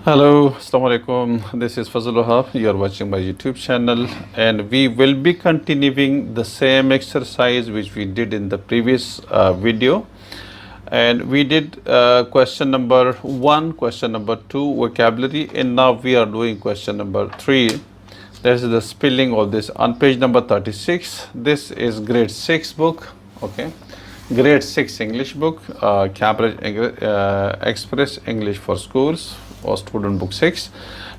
Hello, Assalamu alaikum. This is Fazul Wahab. You are watching my YouTube channel, and we will be continuing the same exercise which we did in the previous video. And we did question number 1, question number 2, vocabulary, and now we are doing question number 3. This is the spelling of this on page number 36. This is grade 6 book. Okay, grade 6 English book, Cambridge Express English for Schools, or student book 6.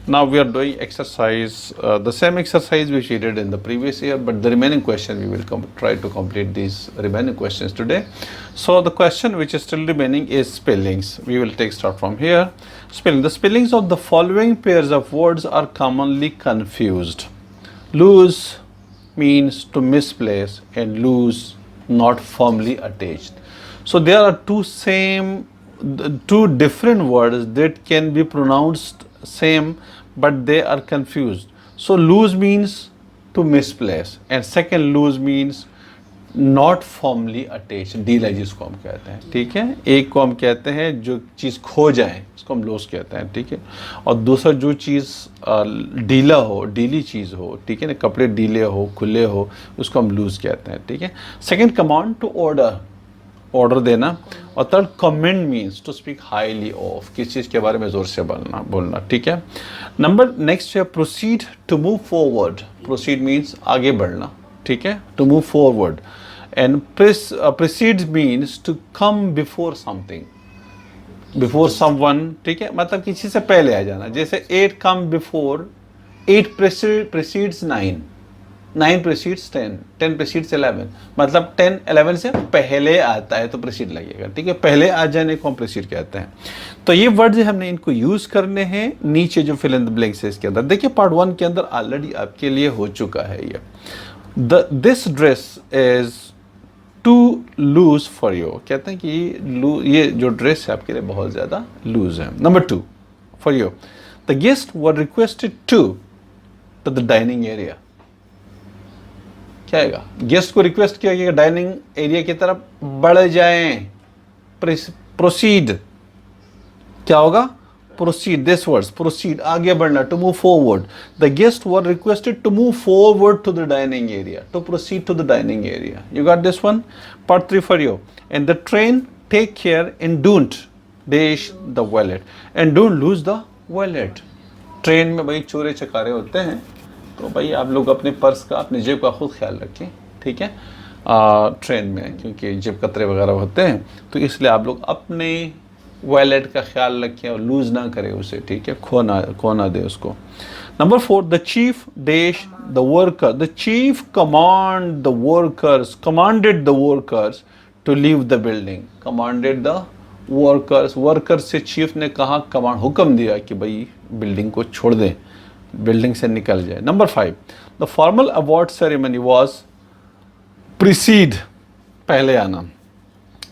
Now we are doing exercise, the same exercise which we did in the previous year, but the remaining question we will try to complete these remaining questions today. So the question which is still remaining is spellings. We will take start from here. Spelling. The spellings of the following pairs of words are commonly confused. Lose means to misplace, and lose not firmly attached. So there are two different words that can be pronounced same, but they are confused. So lose means to misplace, and second lose means not firmly attached, ढीला जिसको हम कहते हैं, ठीक है। एक को हम कहते हैं जो चीज़ खो जाए उसको हम लूज कहते हैं, ठीक है, और दूसरा जो चीज़ ढीला हो, ढीली चीज़ हो, ठीक है ना, कपड़े ढीले हो, खुले हो, उसको हम लूज कहते हैं, ठीक है। Second command to order, order देना, और third command means to speak highly of, किस चीज़ के बारे में ज़ोर से बोलना, ठीक है। नंबर नेक्स्ट है proceed to move forward. Proceed means आगे बढ़ना, ठीक है, to move forward. And precede means to come before something, before someone, ठीक है, मतलब किसी से पहले आ जाना। जैसे 8 come before, 8 precedes 9, 9 precedes 10, 10 precedes 11, मतलब 10 11 से पहले आता है तो प्रीसीड लगेगा, ठीक है, पहले आ जाने को हम प्रीसीड कहते हैं। तो ये वर्ड हमने इनको यूज करने हैं नीचे जो फिल इन द ब्लैंक्स है इसके अंदर। देखिए पार्ट 1 के अंदर ऑलरेडी आपके लिए हो चुका है ये। This dress is too loose for you, कहते हैं कि ये जो ड्रेस है आपके लिए बहुत ज़्यादा लूज है। Number 2 for you, the guest were requested to the dining area. क्या आएगा? गेस्ट को रिक्वेस्ट किया गया डाइनिंग एरिया की तरफ बढ़ जाएं, प्रोसीड। क्या होगा? प्रोसीड, दिस वर्ड्स, प्रोसीड, आगे बढ़ना, to move forward. The guest were requested to move forward to the dining area, to proceed to the dining area. You got this one? Part 3 for you, and the train take care and don't dash the wallet, and don't lose the wallet. Train में भाई चोरे चकारे होते हैं, तो भाई आप लोग अपने पर्स का, अपने जेब का खुद ख्याल रखें, ठीक है, ट्रेन में, क्योंकि जेब कतरे वगैरह होते हैं, तो इसलिए आप लोग अपने वॉलेट का ख्याल रखें और लूज ना करें उसे, ठीक है, खो ना दे उसको। Number 4, the chief dash the worker, the chief commanded the workers to leave the building. Commanded the workers, workers से चीफ ने कहा, कमांड, हुक्म दिया कि भाई बिल्डिंग को छोड़ दें, बिल्डिंग से निकल जाए। Number 5, the formal award ceremony was preceded, पहले आना।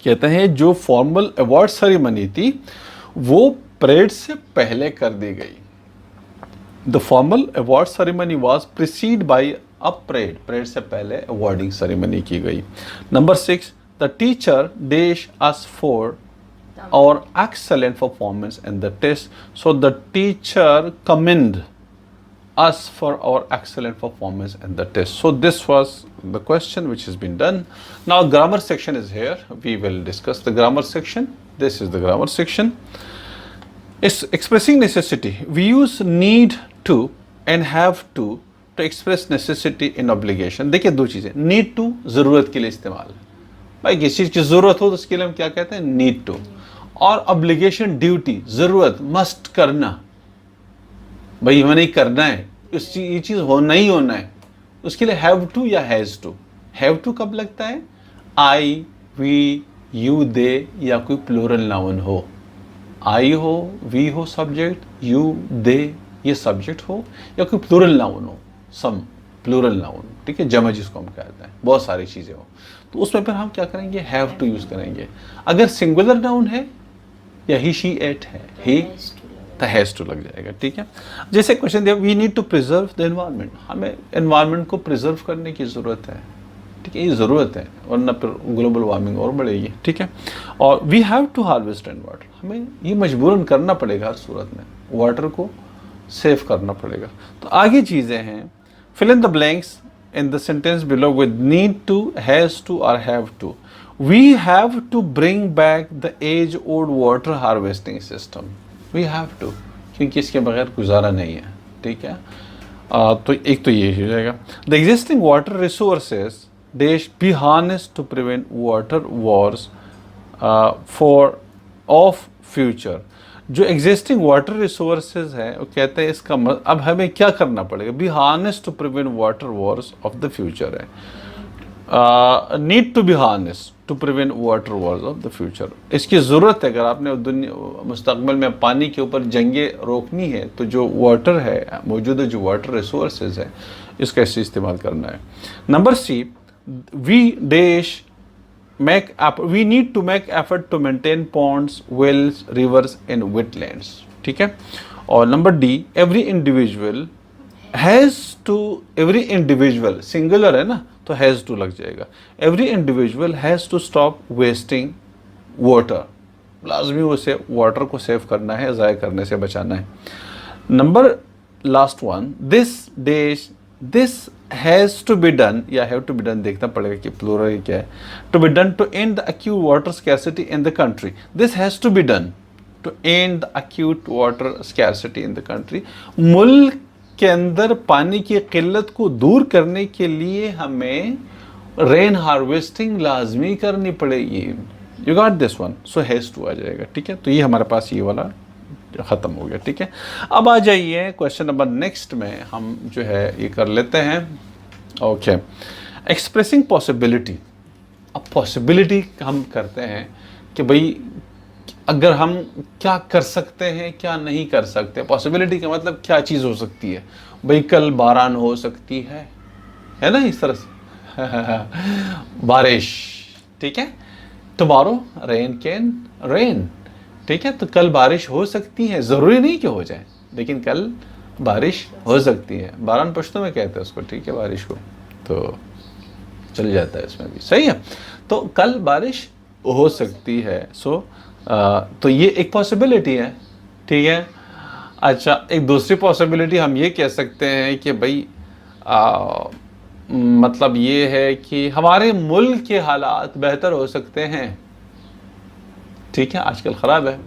कहते हैं जो फॉर्मल अवार्ड सेरेमनी थी वो परेड से पहले कर दी गई। The formal award ceremony was precede by a parade, parade से पहले अवार्डिंग सेरेमनी की गई। Number 6, the teacher dash us for और excellent performance in the test, so the teacher commend us for our excellent performance in the test. So this was the question which has been done. Now grammar section is here. We will discuss the grammar section. This is the grammar section. It's expressing necessity. We use need to and have to express necessity in obligation. देखिए दो चीज़ें, need to ज़रूरत के लिए इस्तेमाल, भाई किसी चीज़ की ज़रूरत हो तो उसके लिए हम क्या कहते हैं? need to। और obligation ड्यूटी, ज़रूरत, मस्ट करना, भाई हमें नहीं करना है, ये चीज़ होना ही होना है, उसके लिए हैव टू या हैज़ टू। हैव टू कब लगता है? आई, वी, यू, दे, या कोई प्लूरल नाउन हो, आई हो, वी हो सब्जेक्ट, यू, दे ये सब्जेक्ट हो, या कोई प्लूरल नाउन हो, सम प्लूरल नाउन, ठीक है, जमा जिसको हम कहते हैं, बहुत सारी चीज़ें हो, तो उसमें फिर हम क्या करेंगे? हैव टू यूज़ करेंगे। अगर सिंगुलर नाउन है या ही, शी, एट है, ही, तो हैज़ टू लग जाएगा, ठीक है। जैसे क्वेश्चन दिया, we need to preserve the environment, हमें एनवायरनमेंट को प्रिजर्व करने की ज़रूरत है, ठीक है, ये ज़रूरत है, वरना फिर ग्लोबल वार्मिंग और बढ़ेगी। ठीक है, और we have to harvest rain water, हमें ये मजबूरन करना पड़ेगा, हर सूरत में वाटर को सेव करना पड़ेगा। तो आगे चीज़ें हैं, fill in the blanks in the sentence below with need to, has to or have to. We have to bring back the age-old water harvesting system. We have to, क्योंकि इसके बगैर गुजारा नहीं है। ठीक है, तो एक तो ये हो जाएगा। The existing water resources dash be harnessed to prevent water wars for of future। जो एग्जिस्टिंग वाटर रिसोर्सेज है वो कहते हैं इसका अब हमें क्या करना पड़ेगा, be harness to prevent water wars of the future है, need to be harness to prevent water wars of the future. इसकी ज़रूरत है, अगर आपने दुनिया मुस्तकबिल में पानी के ऊपर जंगें रोकनी है तो जो वाटर है, मौजूदा जो वाटर रिसोर्सेज है, इसका इससे इस्तेमाल करना है। Number C, we dash we need to make effort to maintain ponds, wells, rivers and wetlands। ठीक है, और number D, every individual singular है ना, तो has to लग जाएगा। every individual has to stop wasting water, लाजमी उसे वाटर को सेव करना है, ज़ाया करने से बचाना है। Number last one, this has to be done या have to be done देखना पड़ेगा कि प्लूरल क्या है। to be done to end the acute water scarcity in the country, this has to be done to end the acute water scarcity in the country। मुल्क के अंदर पानी की किल्लत को दूर करने के लिए हमें रेन हार्वेस्टिंग लाजमी करनी पड़ेगी। You got this one, so has to आ जाएगा। ठीक है, तो ये हमारे पास ये वाला ख़त्म हो गया। ठीक है, अब आ जाइए क्वेश्चन नंबर नेक्स्ट में हम जो है ये कर लेते हैं। Okay, expressing possibility. अब पॉसिबिलिटी हम करते हैं कि भाई अगर हम क्या कर सकते हैं, क्या नहीं कर सकते। पॉसिबिलिटी का मतलब क्या चीज़ हो सकती है, भाई कल बारान हो सकती है ना, इस तरह से बारिश। ठीक है, टुमारो रेन कैन रेन। ठीक है, तो कल बारिश हो सकती है, ज़रूरी नहीं कि हो जाए, लेकिन कल बारिश हो सकती है। बारान पश्तो में कहते हैं उसको। ठीक है, बारिश को तो चल जाता है इसमें भी, सही है। तो कल बारिश हो सकती है, तो ये एक पॉसिबिलिटी है। ठीक है, अच्छा, एक दूसरी पॉसिबिलिटी हम ये कह सकते हैं कि भाई मतलब ये है कि हमारे मुल्क के हालात बेहतर हो सकते हैं। ठीक है, आजकल ख़राब है,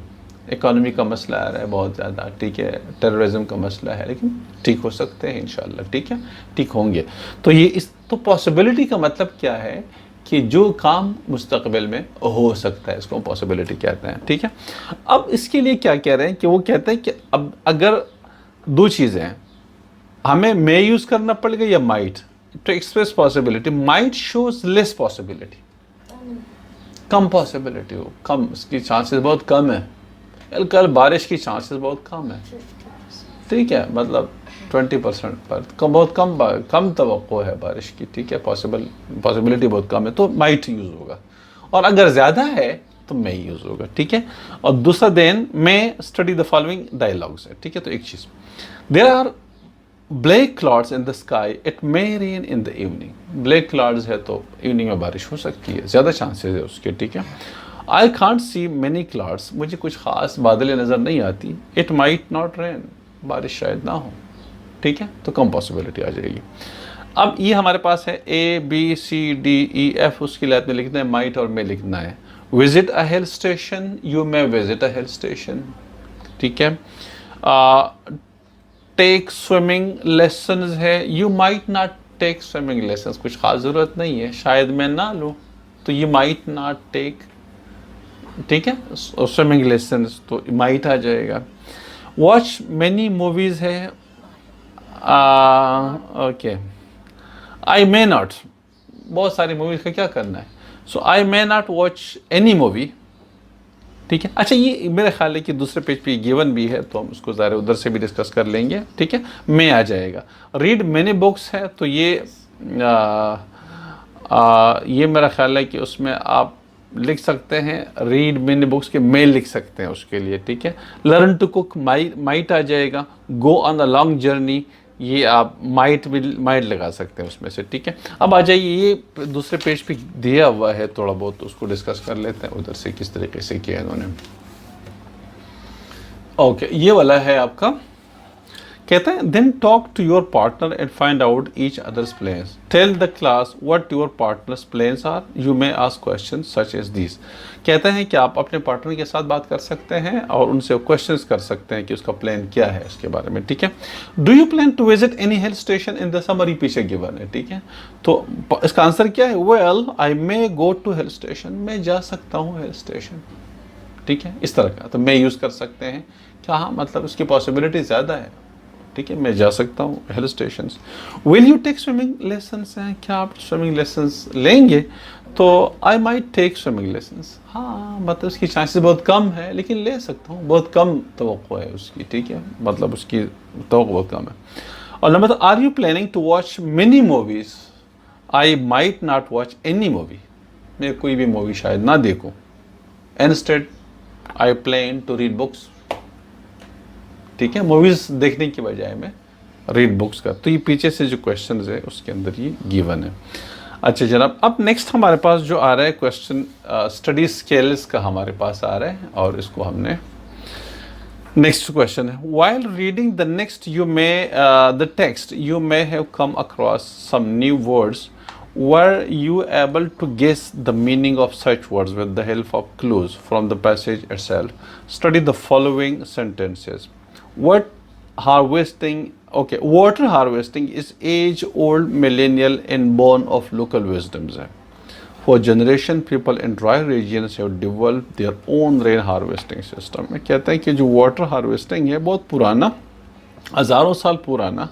इकोनॉमी का मसला आ रहा है बहुत ज़्यादा। ठीक है, टेररिज्म का मसला है, लेकिन ठीक हो सकते हैं इंशाल्लाह। ठीक है, ठीक होंगे। तो ये तो पॉसिबिलिटी का मतलब क्या है कि जो काम मुस्तकबिल में हो सकता है, इसको पॉसिबिलिटी कहते हैं। ठीक है, अब इसके लिए क्या कह रहे हैं कि वो कहते हैं कि अब अगर दो चीज़ें हैं, हमें मे यूज़ करना पड़ेगा या might to express possibility. Might shows less possibility, कम पॉसिबिलिटी हो, कम, इसकी चांसेस बहुत कम है। कल बारिश की चांसेस बहुत कम है। ठीक है, मतलब 20% पर कम, बहुत कम तवक्को है बारिश की। ठीक है, पॉसिबिलिटी बहुत कम है, तो माइट यूज़ होगा। और अगर ज़्यादा है तो मे यूज़ होगा। ठीक है, और दूसरा then may study the following dialogues है। ठीक है, तो एक चीज़, there are black clouds in the sky, it may rain in the evening. Black clouds है तो इवनिंग में बारिश हो सकती है, ज़्यादा चांसेस है उसके। ठीक है, I can't see many clouds, मुझे कुछ ख़ास बादलें नज़र नहीं आती। इट माइट नॉट रेन, बारिश शायद ना हो। ठीक है, तो कम पॉसिबिलिटी आ जाएगी। अब ये हमारे पास है A B C D E F, उसके लिए आपने लिखना है माइट और मे लिखना है। Visit a hill station, you may visit a hill station. ठीक है, टेक स्विमिंग लेसन्स है, you might not take swimming lessons, कुछ खास ज़रूरत नहीं है, शायद मैं ना लूँ, तो यू माइट नॉट टेक। ठीक है, स्विमिंग लेसन्स तो माइट आ जाएगा। वॉच मैनी मूवीज़ है, ओके, आई मे नॉट, बहुत सारी मूवीज़ का क्या करना है, so I may not watch any movie. ठीक है, अच्छा, ये मेरे ख्याल है कि दूसरे पेज पे गिवन भी है, तो हम उसको ज़रा उधर से भी डिस्कस कर लेंगे। ठीक है, मे आ जाएगा। रीड मैनी बुक्स है, तो ये मेरा ख्याल है कि उसमें आप लिख सकते हैं रीड मैनी बुक्स के मे लिख सकते हैं उसके लिए। ठीक है, लर्न टू कुक माइट आ जाएगा। Go on a long journey, ये आप माइट लगा सकते हैं उसमें से, ठीक है। अब आ जाइए, ये दूसरे पेज पे दिया हुआ है, थोड़ा बहुत उसको डिस्कस कर लेते हैं उधर से किस तरीके से किया इन्होंने। ओके, ये वाला है आपका, कहते हैं then talk to your partner and find out each other's plans, tell the class what your partner's plans are, you may ask question such as this. कहते हैं कि आप अपने पार्टनर के साथ बात कर सकते हैं और उनसे क्वेश्चंस कर सकते हैं कि उसका प्लान क्या है उसके बारे में, ठीक है। Do you plan to visit any hill station in the summer, पीछे गिवन है, ठीक है। तो इसका आंसर क्या है, well I may go to hill station, मैं जा सकता हूँ हिल स्टेशन, ठीक है। इस तरह का तो मैं यूज़ कर सकते हैं क्या, हाँ मतलब उसकी पॉसिबिलिटी ज़्यादा है, ठीक है, मैं जा सकता हूँ hill stations. Will you take swimming lessons हैं, क्या आप स्विमिंग लेसन्स लेंगे, तो I might take swimming lessons, हाँ मतलब उसकी चांसेस बहुत कम है लेकिन ले सकता हूँ, बहुत कम तवक्को है उसकी, ठीक है, मतलब उसकी तवक्को बहुत कम है। और number, are you planning to watch many movies, I might not watch any movie, मैं कोई भी मूवी शायद ना देखूँ, instead I plan to read books, ठीक है, मूवीज देखने की बजाय में रीड बुक्स का। तो ये पीछे से जो क्वेश्चन है उसके अंदर ये गिवन है। अच्छा जनाब, अब नेक्स्ट हमारे पास जो आ रहा है क्वेश्चन, स्टडी स्किल्स का हमारे पास आ रहा है, और इसको हमने नेक्स्ट क्वेश्चन है, while reading the next you may the text you may have come across some new words, were you able to guess the meaning of such words with the help of clues from the passage itself? Study the following sentences. What harvesting, okay, water harvesting is age-old millennial and born of local wisdoms. For generation people in dry regions have developed their own rain harvesting system. मैं कहता है कि जो water harvesting है बहुत पुराना, हज़ारों साल पुराना,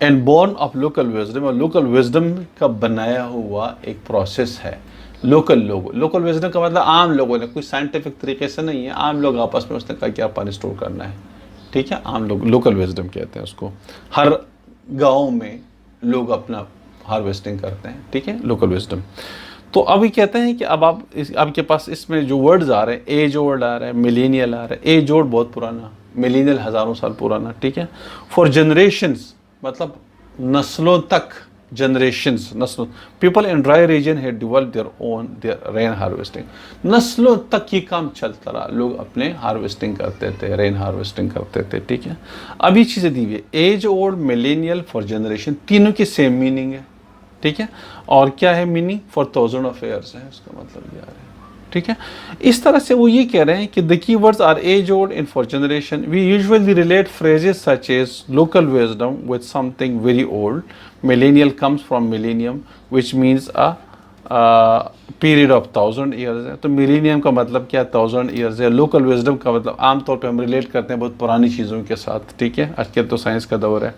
and born of local wisdom, और लोकल विजडम का बनाया हुआ एक प्रोसेस है। लोकल विजडम का मतलब आम लोगों ने, कोई साइंटिफिक तरीके से नहीं है, आम लोग आपस में उसने कहा क्या पानी स्टोर करना है, ठीक है, आम लोग लोकल विजडम कहते हैं उसको। हर गांव में लोग अपना हार्वेस्टिंग करते हैं, ठीक है, लोकल विजडम। तो अभी कहते हैं कि अब आपके पास इसमें जो वर्ड्स आ रहे हैं, एज ओल्ड आ रहा है, मिलेनियल आ रहा है, एज ओल्ड बहुत पुराना, मिलेनियल हज़ारों साल पुराना, ठीक है। फॉर जनरेशंस मतलब नस्लों तक, जनरेशंस नस्लों, people in dry region had developed their rain harvesting, नस्लों तक ये काम चलता रहा, लोग अपने हार्वेस्टिंग करते थे, रेन हार्वेस्टिंग करते थे, ठीक है। अब ये चीज़ें दी हुई है, as old, millennial, for generation, तीनों की सेम मीनिंग है, ठीक है। और क्या है meaning, for thousand of years है, उसका मतलब ये आ रहा है, ठीक है। इस तरह से वो ये कह रहे हैं कि the keywords are as old in for generation, we usually relate phrases such as local wisdom with something very old, millennial comes from millennium which means a period of 1000 years है, तो मिलेनियम का मतलब क्या, 1000 years है। Local wisdom का मतलब आमतौर पर हम रिलेट करते हैं बहुत पुरानी चीज़ों के साथ, ठीक है, आजकल तो साइंस का दौर है,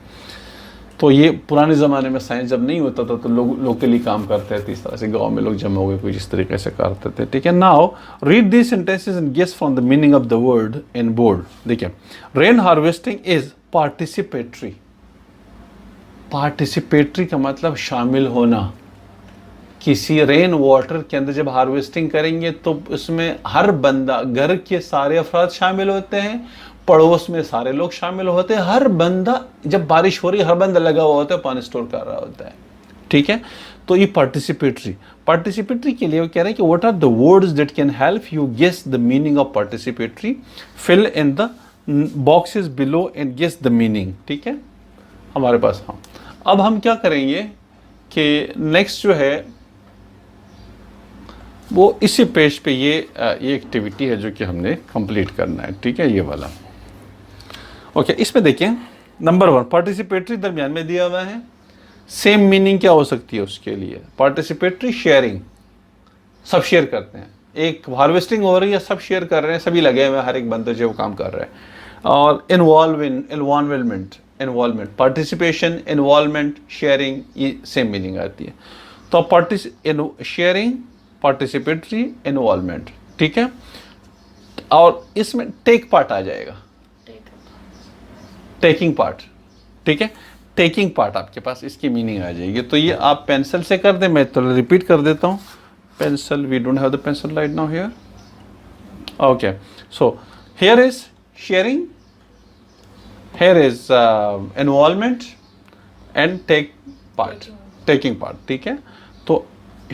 तो ये पुराने ज़माने में साइंस जब नहीं होता था तो लोग लोकली काम करते थे, इस तरह से गांव में लोग जमा हो गए कुछ इस तरीके से करते थे, ठीक है। Now read this sentences and guess from the meaning of the word in board. देखिए, rain harvesting is participatory, participatory का मतलब शामिल होना, किसी रेन वाटर के अंदर जब हार्वेस्टिंग करेंगे तो उसमें हर बंदा, घर के सारे अफराद शामिल होते हैं, पड़ोस में सारे लोग शामिल होते हैं, हर बंदा, जब बारिश हो रही है हर बंदा लगा हुआ होता है, पानी स्टोर कर रहा होता है, ठीक है। तो ये पार्टिसिपेटरी के लिए वो कह रहे हैं कि what are the words that can help you guess the meaning of participatory, fill in the boxes below and guess the meaning, ठीक है हमारे पास। हाँ, अब हम क्या करेंगे कि नेक्स्ट जो है वो इसी पेज पे ये एक्टिविटी है जो कि हमने कंप्लीट करना है, ठीक है, ये वाला। ओके, इसमें देखिए नंबर 1 पार्टिसिपेटरी दरमियान में दिया हुआ है, सेम मीनिंग क्या हो सकती है उसके लिए, पार्टिसिपेटरी शेयरिंग, सब शेयर करते हैं, एक हार्वेस्टिंग हो रही है, सब शेयर कर रहे हैं, सभी लगे हुए हैं, हर एक बंदे जो काम कर रहे हैं। और इन्वॉल्वमेंट, पार्टिसिपेशन, इन्वॉल्वमेंट, शेयरिंग, ये सेम मीनिंग आती है। तो शेयरिंग, पार्टिसिपेटरी, इन्वॉल्वमेंट, ठीक है। और इसमें टेक पार्ट आ जाएगा, टेकिंग पार्ट, ठीक है, टेकिंग पार्ट आपके पास इसकी मीनिंग आ जाएगी। तो ये आप पेंसिल से कर दें, मैं तो रिपीट कर देता हूँ, pencil, we don't have the pencil right now here. Okay, so here is sharing, here is involvement, and take part, taking part, ठीक है। तो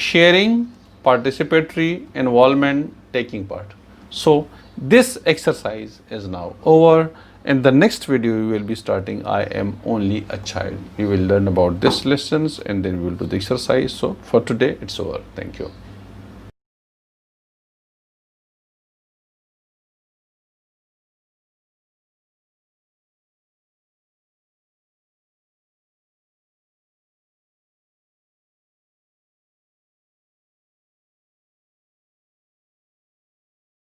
sharing, participatory, involvement, taking part. So this exercise is now over. In the next video we will be starting I am only a child. You will learn about this lessons and then we will do the exercise. So for today it's over. Thank you.